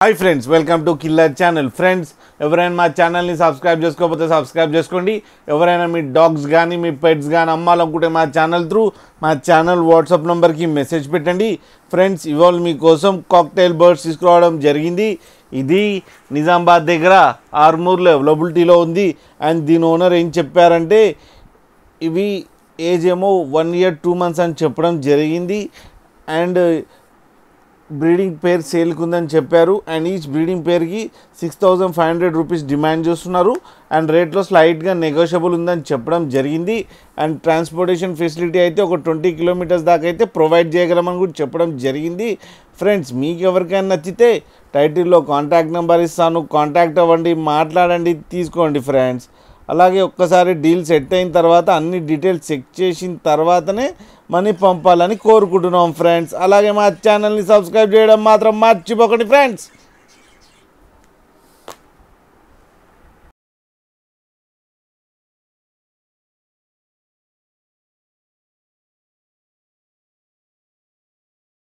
Hi friends, welcome to killer channel. Friends, ఎవరైనా మా ఛానల్ని సబ్స్క్రైబ్ చేసుకోకపోతే సబ్స్క్రైబ్ చేసుకోండి. ఎవరైనా మీ డాగ్స్ కానీ మీ పెట్స్ కానీ అమ్మాలనుకుంటే మా ఛానల్ త్రూ మా ఛానల్ వాట్సాప్ నెంబర్కి మెసేజ్ పెట్టండి. ఫ్రెండ్స్, ఇవాళ మీకోసం కాక్టైల్ బర్డ్స్ తీసుకురావడం జరిగింది. ఇది నిజామాబాద్ దగ్గర ఆర్మూర్లో అవైలబిలిటీలో ఉంది. అండ్ దీని ఓనర్ ఏం చెప్పారంటే ఇవి ఏజ్ ఏమో 1 year 2 months అని చెప్పడం జరిగింది. అండ్ బ్రీడింగ్ పేర్ సేల్కి ఉందని చెప్పారు. అండ్ ఈచ్ బ్రీడింగ్ పేర్కి 6,500 రూపీస్ డిమాండ్ చేస్తున్నారు. అండ్ రేట్లో స్లైట్గా నెగోషియబుల్ ఉందని చెప్పడం జరిగింది. అండ్ ట్రాన్స్పోర్టేషన్ ఫెసిలిటీ అయితే ఒక 20 kilometers దాకా అయితే ప్రొవైడ్ చేయగలమని కూడా చెప్పడం జరిగింది. ఫ్రెండ్స్, మీకు ఎవరికైనా నచ్చితే టైటిల్లో కాంటాక్ట్ నెంబర్ ఇస్తాను, కాంటాక్ట్ అవ్వండి, మాట్లాడండి, తీసుకోండి ఫ్రెండ్స్. అలాగే ఒక్కసారి డీల్ సెట్ అయిన తర్వాత అన్ని డీటెయిల్స్ చెక్ చేసిన తర్వాతనే మనీ పంపాలని కోరుకుంటున్నాం ఫ్రెండ్స్. అలాగే మా ఛానల్ని సబ్స్క్రైబ్ చేయడం మాత్రం మర్చిపోకండి ఫ్రెండ్స్.